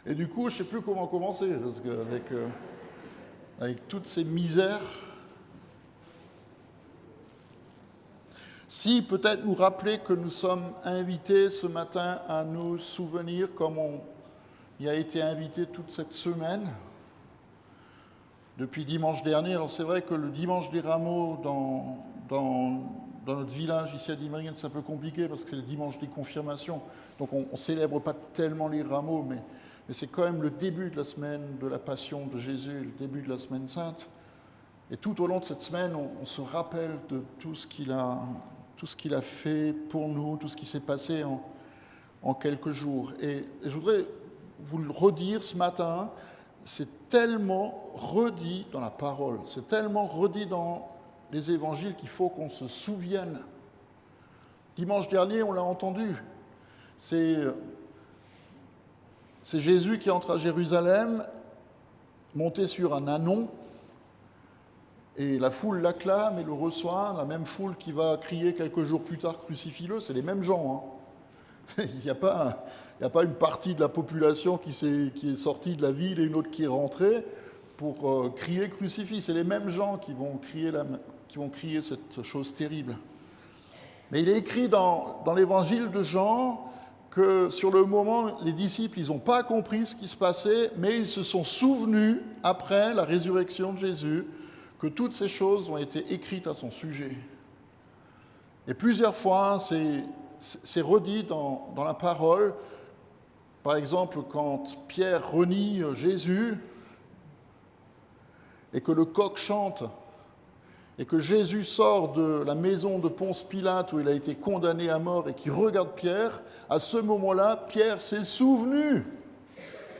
Et du coup, je ne sais plus comment commencer, parce qu'avec avec toutes ces misères, si peut-être nous rappeler que nous sommes invités ce matin à nous souvenir comme on y a été invité toute cette semaine, depuis dimanche dernier. Alors c'est vrai que le dimanche des rameaux dans notre village ici à Dimringen, c'est un peu compliqué parce que c'est le dimanche des confirmations. Donc on ne célèbre pas tellement les rameaux, mais c'est quand même le début de la semaine de la passion de Jésus, le début de la semaine sainte. Et tout au long de cette semaine, on se rappelle de tout ce qu'il a fait pour nous, tout ce qui s'est passé en quelques jours. Et je voudrais vous le redire ce matin, c'est tellement redit dans la parole, c'est tellement redit dans les évangiles qu'il faut qu'on se souvienne. Dimanche dernier, on l'a entendu, c'est Jésus qui entre à Jérusalem, monté sur un ânon, et la foule l'acclame et le reçoit, la même foule qui va crier quelques jours plus tard « Crucifie-le », c'est les mêmes gens, hein. Il n'y a pas une partie de la population qui est sortie de la ville et une autre qui est rentrée pour crier crucifix. C'est les mêmes gens qui vont crier cette chose terrible. Mais il est écrit dans l'évangile de Jean que sur le moment, les disciples, ils n'ont pas compris ce qui se passait, mais ils se sont souvenus, après la résurrection de Jésus, que toutes ces choses ont été écrites à son sujet. Et plusieurs fois, c'est redit dans la parole. Par exemple, quand Pierre renie Jésus et que le coq chante et que Jésus sort de la maison de Ponce Pilate où il a été condamné à mort et qui regarde Pierre, à ce moment-là, Pierre s'est souvenu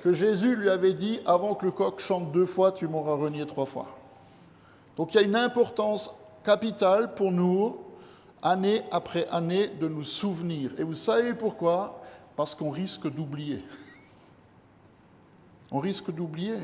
que Jésus lui avait dit « Avant que le coq chante 2 fois, tu m'auras renié 3 fois ». Donc il y a une importance capitale pour nous, année après année, de nous souvenir. Et vous savez pourquoi ? Parce qu'on risque d'oublier. On risque d'oublier.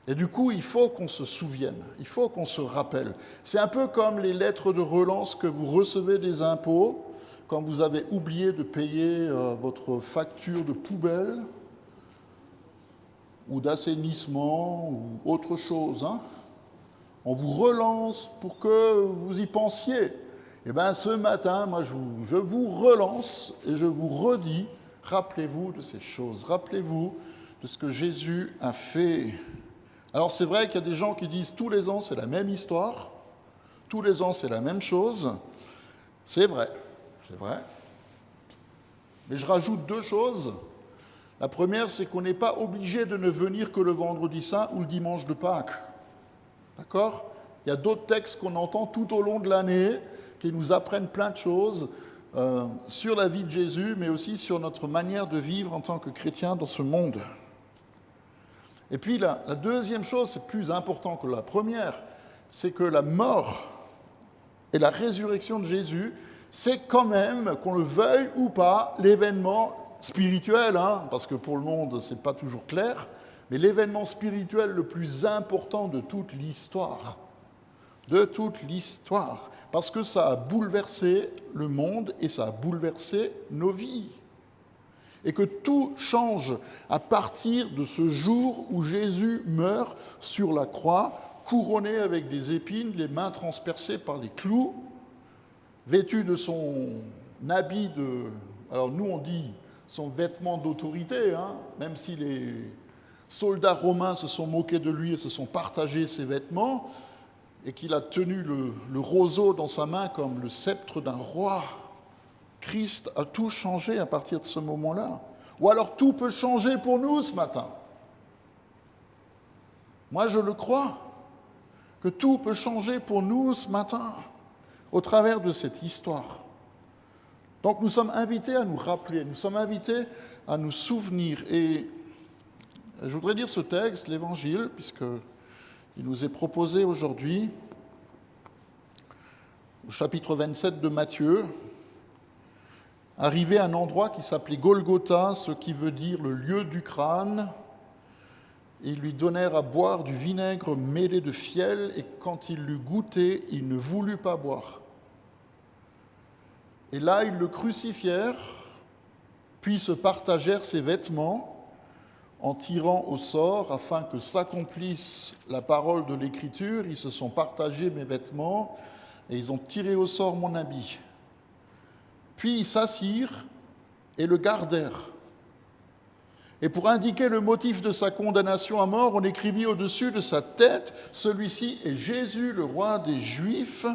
Et du coup, il faut qu'on se souvienne, il faut qu'on se rappelle. C'est un peu comme les lettres de relance que vous recevez des impôts quand vous avez oublié de payer votre facture de poubelle ou d'assainissement ou autre chose, hein. On vous relance pour que vous y pensiez. Eh bien, ce matin, moi, je vous relance et je vous redis, rappelez-vous de ces choses, rappelez-vous de ce que Jésus a fait. Alors, c'est vrai qu'il y a des gens qui disent tous les ans, c'est la même histoire, tous les ans, c'est la même chose. C'est vrai. Mais je rajoute 2 choses. La première, c'est qu'on n'est pas obligé de ne venir que le vendredi saint ou le dimanche de Pâques. D'accord ? Il y a d'autres textes qu'on entend tout au long de l'année qui nous apprennent plein de choses sur la vie de Jésus, mais aussi sur notre manière de vivre en tant que chrétien dans ce monde. Et puis la deuxième chose, c'est plus important que la première, c'est que la mort et la résurrection de Jésus, c'est quand même, qu'on le veuille ou pas, l'événement spirituel, hein, parce que pour le monde, ce n'est pas toujours clair, mais l'événement spirituel le plus important de toute l'histoire. De toute l'histoire. Parce que ça a bouleversé le monde et ça a bouleversé nos vies. Et que tout change à partir de ce jour où Jésus meurt sur la croix, couronné avec des épines, les mains transpercées par les clous, vêtu de son habit de... Alors nous on dit son vêtement d'autorité, hein, même si les soldats romains se sont moqués de lui et se sont partagés ses vêtements, et qu'il a tenu le roseau dans sa main comme le sceptre d'un roi. Christ a tout changé à partir de ce moment-là. Ou alors tout peut changer pour nous ce matin. Moi je le crois, que tout peut changer pour nous ce matin, au travers de cette histoire. Donc nous sommes invités à nous rappeler, nous sommes invités à nous souvenir. Et je voudrais lire ce texte, l'Évangile, puisqu'il nous est proposé aujourd'hui, au chapitre 27 de Matthieu. Arrivé à un endroit qui s'appelait Golgotha, ce qui veut dire le lieu du crâne, ils lui donnèrent à boire du vinaigre mêlé de fiel, et quand il l'eut goûté, il ne voulut pas boire. Et là, ils le crucifièrent, Puis se partagèrent ses vêtements en tirant au sort afin que s'accomplisse la parole de l'Écriture. Ils se sont partagés mes vêtements et ils ont tiré au sort mon habit. Puis ils s'assirent et le gardèrent. Et pour indiquer le motif de sa condamnation à mort, on écrivit au-dessus de sa tête, « Celui-ci est Jésus, le roi des Juifs ».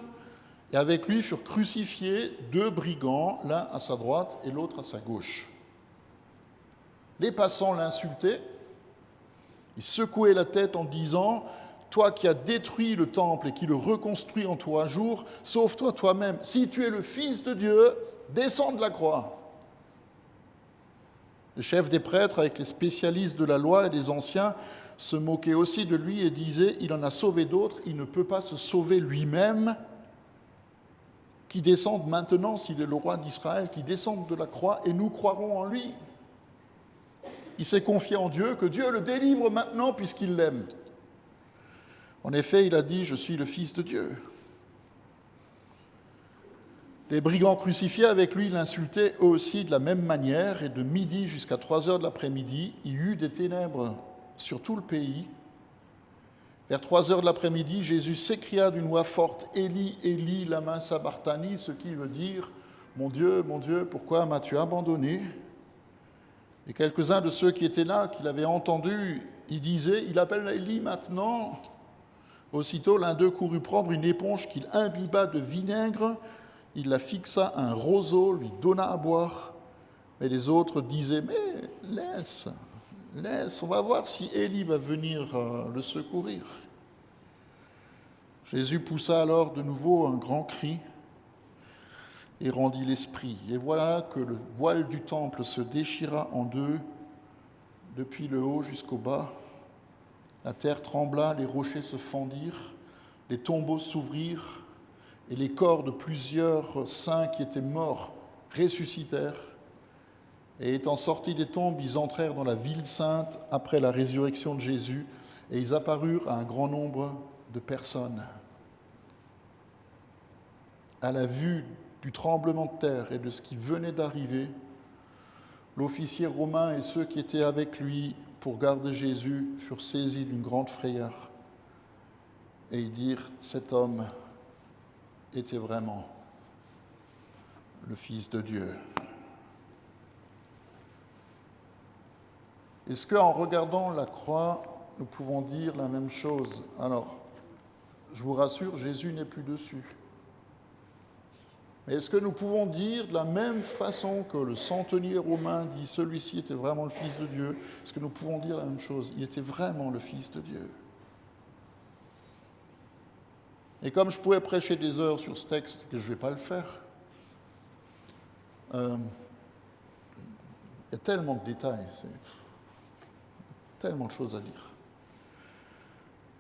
Et avec lui furent crucifiés 2 brigands, l'un à sa droite et l'autre à sa gauche. Les passants l'insultaient, ils secouaient la tête en disant, « Toi qui as détruit le temple et qui le reconstruis en 3 jours, sauve-toi toi-même. Si tu es le Fils de Dieu, descends de la croix. » Le chef des prêtres, avec les spécialistes de la loi et les anciens, se moquaient aussi de lui et disaient, « Il en a sauvé d'autres, il ne peut pas se sauver lui-même. Qui descende maintenant, s'il est le roi d'Israël, qui descende de la croix, et nous croirons en lui. » Il s'est confié en Dieu, que Dieu le délivre maintenant puisqu'il l'aime. En effet, il a dit, « Je suis le Fils de Dieu. » Les brigands crucifiés avec lui l'insultaient eux aussi de la même manière, et de midi jusqu'à 3 heures de l'après-midi, il y eut des ténèbres sur tout le pays. Vers 3 heures de l'après-midi, Jésus s'écria d'une voix forte, « Élie, Élie, lama sabachthani », ce qui veut dire, « Mon Dieu, pourquoi m'as-tu abandonné ?» Et quelques-uns de ceux qui étaient là, qui l'avaient entendu, ils disaient, « Il appelle Élie maintenant ». Aussitôt, l'un d'eux courut prendre une éponge qu'il imbiba de vinaigre, il la fixa à un roseau, lui donna à boire. Mais les autres disaient, « Mais laisse, on va voir si Élie va venir le secourir. » Jésus poussa alors de nouveau un grand cri et rendit l'esprit. Et voilà que le voile du temple se déchira en 2, depuis le haut jusqu'au bas. La terre trembla, les rochers se fendirent, les tombeaux s'ouvrirent, et les corps de plusieurs saints qui étaient morts ressuscitèrent. Et étant sortis des tombes, ils entrèrent dans la ville sainte après la résurrection de Jésus, et ils apparurent à un grand nombre de personnes. À la vue du tremblement de terre et de ce qui venait d'arriver, l'officier romain et ceux qui étaient avec lui pour garder Jésus furent saisis d'une grande frayeur. Et ils dirent, « Cet homme était vraiment le Fils de Dieu. » Est-ce qu'en regardant la croix, nous pouvons dire la même chose? Alors, je vous rassure, Jésus n'est plus dessus. Mais est-ce que nous pouvons dire de la même façon que le centenier romain dit « Celui-ci était vraiment le Fils de Dieu », est-ce que nous pouvons dire la même chose? Il était vraiment le Fils de Dieu. Et comme je pouvais prêcher des heures sur ce texte, que je ne vais pas le faire, il y a tellement de détails, tellement de choses à dire.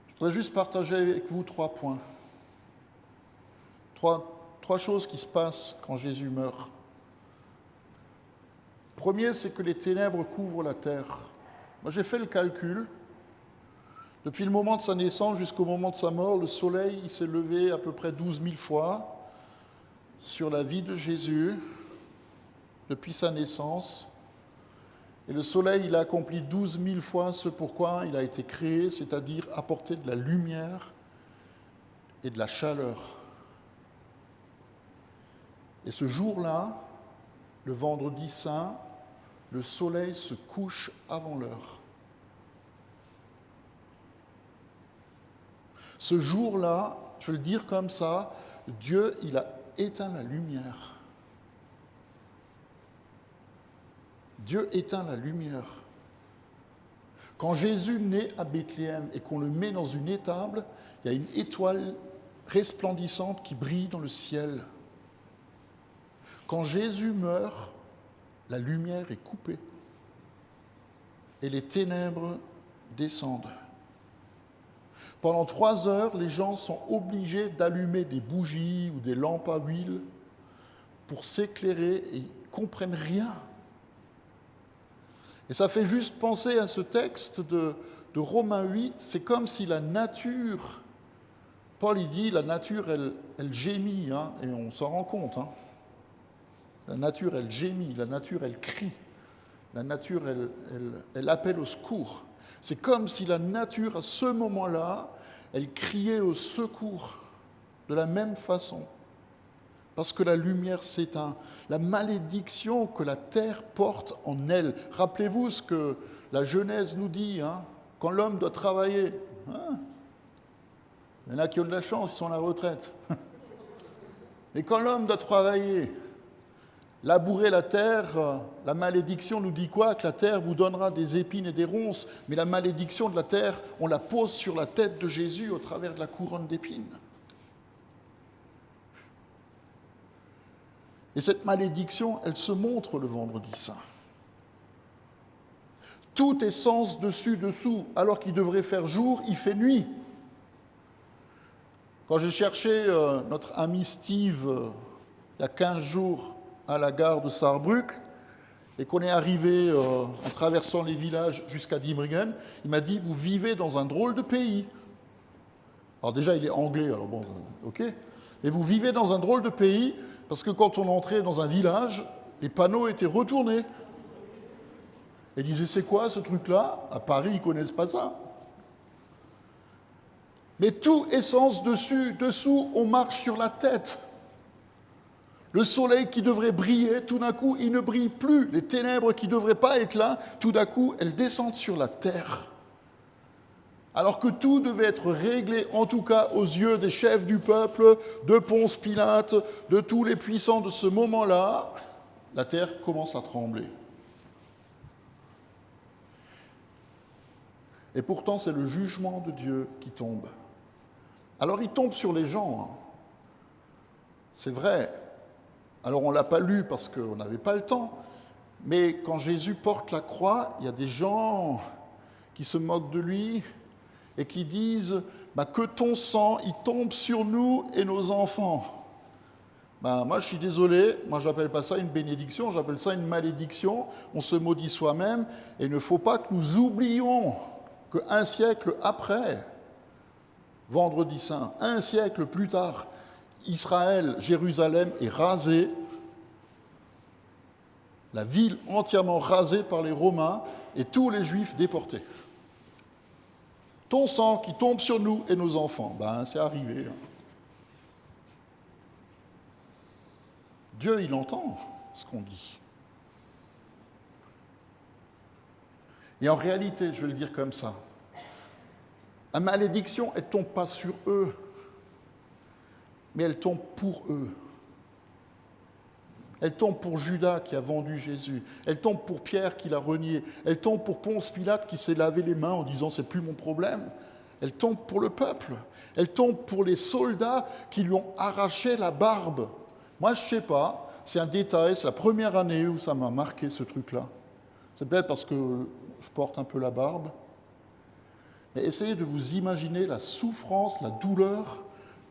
Je voudrais juste partager avec vous 3 points. Trois choses qui se passent quand Jésus meurt. Premier, c'est que les ténèbres couvrent la terre. Moi, j'ai fait le calcul. Depuis le moment de sa naissance jusqu'au moment de sa mort, le soleil il s'est levé à peu près 12 000 fois sur la vie de Jésus depuis sa naissance. Et le soleil, il a accompli 12 000 fois ce pourquoi il a été créé, c'est-à-dire apporter de la lumière et de la chaleur. Et ce jour-là, le vendredi saint, le soleil se couche avant l'heure. Ce jour-là, je vais le dire comme ça, Dieu, il a éteint la lumière. Dieu éteint la lumière. Quand Jésus naît à Bethléem et qu'on le met dans une étable, il y a une étoile resplendissante qui brille dans le ciel. Quand Jésus meurt, la lumière est coupée et les ténèbres descendent. Pendant 3 heures, les gens sont obligés d'allumer des bougies ou des lampes à huile pour s'éclairer et ils ne comprennent rien. Et ça fait juste penser à ce texte de Romains 8, c'est comme si la nature, Paul il dit, la nature elle gémit, et on s'en rend compte. La nature elle gémit, la nature elle crie La nature, elle appelle au secours. C'est comme si la nature, à ce moment-là, elle criait au secours de la même façon. Parce que la lumière s'éteint. La malédiction que la terre porte en elle. Rappelez-vous ce que la Genèse nous dit, hein, quand l'homme doit travailler. Hein, il y en a qui ont de la chance, ils sont à la retraite. Mais quand l'homme doit travailler, labourer la terre, la malédiction nous dit quoi? Que la terre vous donnera des épines et des ronces. Mais la malédiction de la terre, on la pose sur la tête de Jésus au travers de la couronne d'épines. Et cette malédiction, elle se montre le vendredi saint. Tout est sens dessus, dessous. Alors qu'il devrait faire jour, il fait nuit. Quand j'ai cherché notre ami Steve, il y a 15 jours, à la gare de Saarbrück, et qu'on est arrivé en traversant les villages jusqu'à Diemringen, il m'a dit, vous vivez dans un drôle de pays. Alors déjà, il est anglais, alors bon, ok. Mais vous vivez dans un drôle de pays, parce que quand on entrait dans un village, les panneaux étaient retournés. Et ils disaient, c'est quoi ce truc-là? À Paris, ils ne connaissent pas ça. Mais tout est sens dessus, dessous, on marche sur la tête. Le soleil qui devrait briller, tout d'un coup, il ne brille plus. Les ténèbres qui ne devraient pas être là, tout d'un coup, elles descendent sur la terre. Alors que tout devait être réglé, en tout cas aux yeux des chefs du peuple, de Ponce Pilate, de tous les puissants de ce moment-là, la terre commence à trembler. Et pourtant, c'est le jugement de Dieu qui tombe. Alors il tombe sur les gens, hein. C'est vrai. Alors on ne l'a pas lu parce qu'on n'avait pas le temps, mais quand Jésus porte la croix, il y a des gens qui se moquent de lui et qui disent que ton sang, il tombe sur nous et nos enfants. Moi je suis désolé, moi je n'appelle pas ça une bénédiction, j'appelle ça une malédiction, on se maudit soi-même, et il ne faut pas que nous oublions qu'un siècle après, vendredi saint, un siècle plus tard, Israël, Jérusalem est rasée, la ville entièrement rasée par les Romains et tous les Juifs déportés. Ton sang qui tombe sur nous et nos enfants, c'est arrivé. Dieu, il entend ce qu'on dit. Et en réalité, je vais le dire comme ça, la malédiction, elle ne tombe pas sur eux, mais elle tombe pour eux. Elle tombe pour Judas qui a vendu Jésus. Elle tombe pour Pierre qui l'a renié. Elle tombe pour Ponce Pilate qui s'est lavé les mains en disant « c'est plus mon problème ». Elle tombe pour le peuple. Elle tombe pour les soldats qui lui ont arraché la barbe. Moi, je ne sais pas, c'est un détail, c'est la première année où ça m'a marqué ce truc-là. C'est peut-être parce que je porte un peu la barbe. Mais essayez de vous imaginer la souffrance, la douleur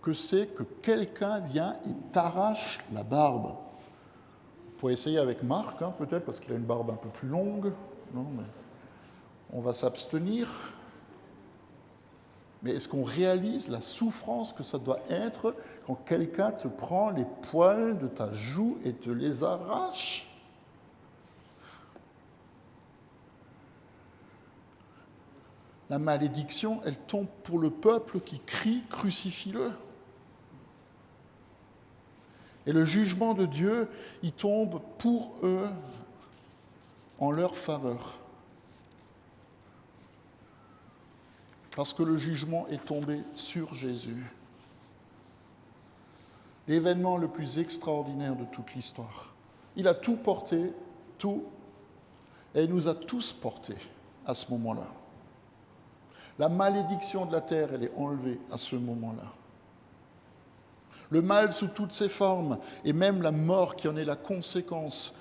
que c'est que quelqu'un vient et t'arrache la barbe. Vous pouvez essayer avec Marc, peut-être, parce qu'il a une barbe un peu plus longue. Non, mais on va s'abstenir. Mais est-ce qu'on réalise la souffrance que ça doit être quand quelqu'un te prend les poils de ta joue et te les arrache? La malédiction, elle tombe pour le peuple qui crie « crucifie-le ». Et le jugement de Dieu, il tombe pour eux en leur faveur. Parce que le jugement est tombé sur Jésus. L'événement le plus extraordinaire de toute l'histoire. Il a tout porté, tout, et il nous a tous portés à ce moment-là. La malédiction de la terre, elle est enlevée à ce moment-là. Le mal sous toutes ses formes, et même la mort qui en est la conséquence,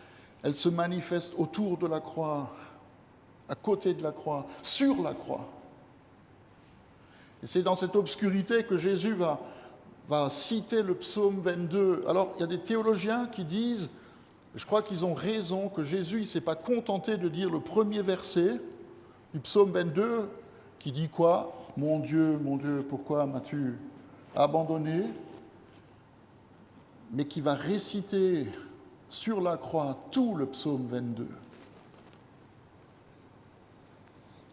elle se manifeste autour de la croix, à côté de la croix, sur la croix. Et c'est dans cette obscurité que Jésus va citer le psaume 22. Alors, il y a des théologiens qui disent, je crois qu'ils ont raison, que Jésus ne s'est pas contenté de dire le premier verset du psaume 22, qui dit quoi? Mon Dieu, pourquoi m'as-tu abandonné? Mais qui va réciter sur la croix tout le psaume 22.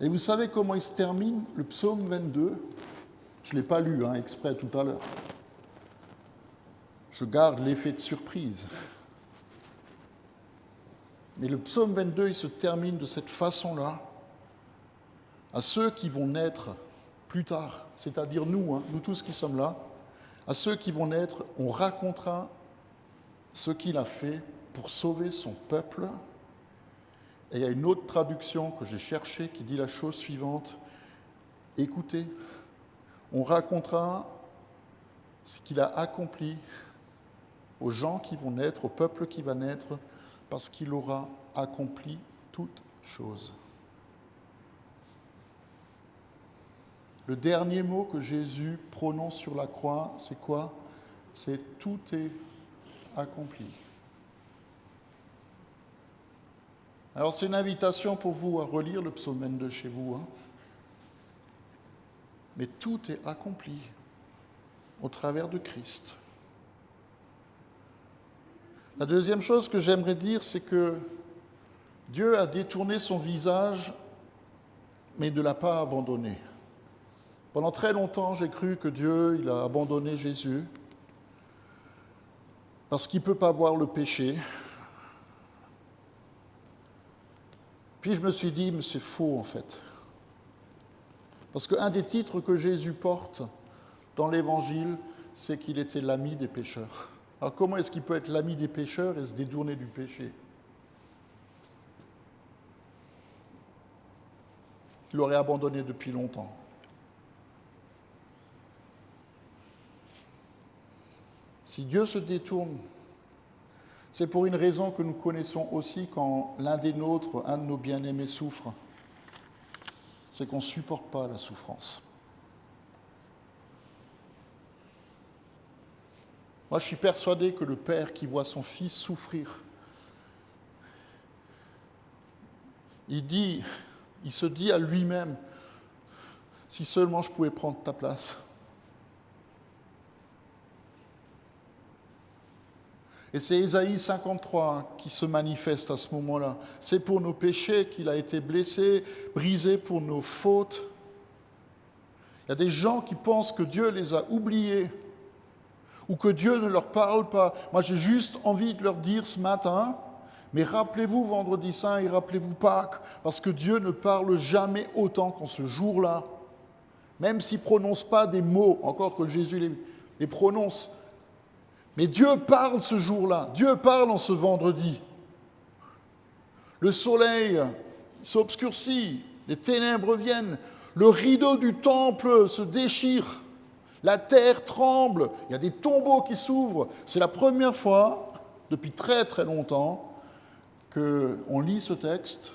Et vous savez comment il se termine, le psaume 22 ? Je ne l'ai pas lu exprès tout à l'heure. Je garde l'effet de surprise. Mais le psaume 22, il se termine de cette façon-là. À ceux qui vont naître plus tard, c'est-à-dire nous, nous tous qui sommes là, à ceux qui vont naître, on racontera ce qu'il a fait pour sauver son peuple. Et il y a une autre traduction que j'ai cherchée qui dit la chose suivante. Écoutez, on racontera ce qu'il a accompli aux gens qui vont naître, au peuple qui va naître, parce qu'il aura accompli toutes choses. Le dernier mot que Jésus prononce sur la croix, c'est quoi ? C'est « tout est accompli ». Alors c'est une invitation pour vous à relire le psaume 22 chez vous. Mais tout est accompli au travers de Christ. La deuxième chose que j'aimerais dire, c'est que Dieu a détourné son visage, mais ne l'a pas abandonné. Pendant très longtemps, j'ai cru que Dieu il a abandonné Jésus parce qu'il ne peut pas voir le péché. Puis je me suis dit, mais c'est faux en fait. Parce qu'un des titres que Jésus porte dans l'Évangile, c'est qu'il était l'ami des pécheurs. Alors comment est-ce qu'il peut être l'ami des pécheurs et se détourner du péché ? Il l'aurait abandonné depuis longtemps. Si Dieu se détourne, c'est pour une raison que nous connaissons aussi quand l'un des nôtres, un de nos bien-aimés souffre. C'est qu'on ne supporte pas la souffrance. Moi, je suis persuadé que le père qui voit son fils souffrir, il se dit à lui-même, si seulement je pouvais prendre ta place. Et c'est Ésaïe 53 qui se manifeste à ce moment-là. C'est pour nos péchés qu'il a été blessé, brisé pour nos fautes. Il y a des gens qui pensent que Dieu les a oubliés ou que Dieu ne leur parle pas. Moi, j'ai juste envie de leur dire ce matin, mais rappelez-vous Vendredi Saint et rappelez-vous Pâques, parce que Dieu ne parle jamais autant qu'en ce jour-là. Même s'il ne prononce pas des mots, encore que Jésus les prononce. Mais Dieu parle ce jour-là, Dieu parle en ce vendredi. Le soleil s'obscurcit, les ténèbres viennent, le rideau du temple se déchire, la terre tremble, il y a des tombeaux qui s'ouvrent. C'est la première fois, depuis très très longtemps, qu'on lit ce texte.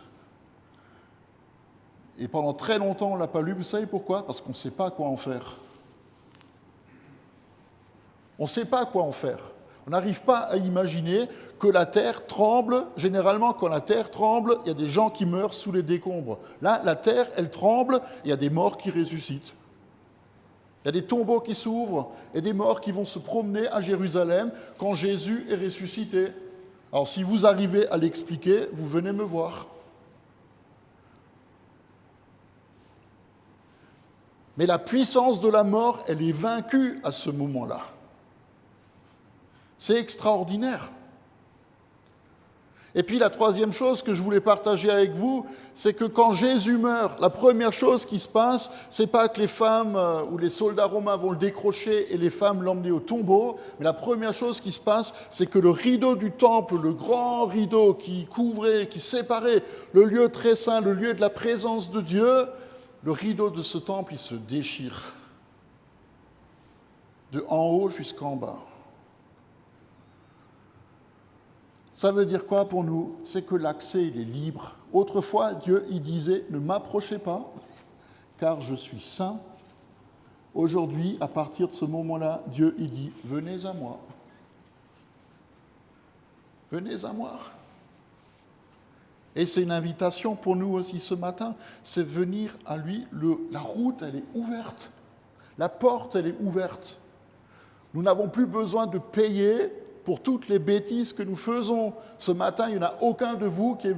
Et pendant très longtemps, on ne l'a pas lu. Vous savez pourquoi ? Parce qu'on ne sait pas quoi en faire. On ne sait pas quoi en faire. On n'arrive pas à imaginer que la terre tremble. Généralement, quand la terre tremble, il y a des gens qui meurent sous les décombres. Là, la terre, elle tremble, il y a des morts qui ressuscitent. Il y a des tombeaux qui s'ouvrent et des morts qui vont se promener à Jérusalem quand Jésus est ressuscité. Alors, si vous arrivez à l'expliquer, vous venez me voir. Mais la puissance de la mort, elle est vaincue à ce moment-là. C'est extraordinaire. Et puis la troisième chose que je voulais partager avec vous, c'est que quand Jésus meurt, la première chose qui se passe, c'est pas que les femmes ou les soldats romains vont le décrocher et les femmes l'emmener au tombeau, mais la première chose qui se passe, c'est que le rideau du temple, le grand rideau qui couvrait, qui séparait le lieu très saint, le lieu de la présence de Dieu, le rideau de ce temple, il se déchire, de en haut jusqu'en bas. Ça veut dire quoi pour nous ? C'est que l'accès, il est libre. Autrefois, Dieu, il disait « Ne m'approchez pas, car je suis saint ». Aujourd'hui, à partir de ce moment-là, Dieu, il dit « Venez à moi ». Venez à moi. Et c'est une invitation pour nous aussi ce matin, c'est venir à lui. La route, elle est ouverte. La porte, elle est ouverte. Nous n'avons plus besoin de payer pour toutes les bêtises que nous faisons. Ce matin, il n'y en a aucun de vous qui est venu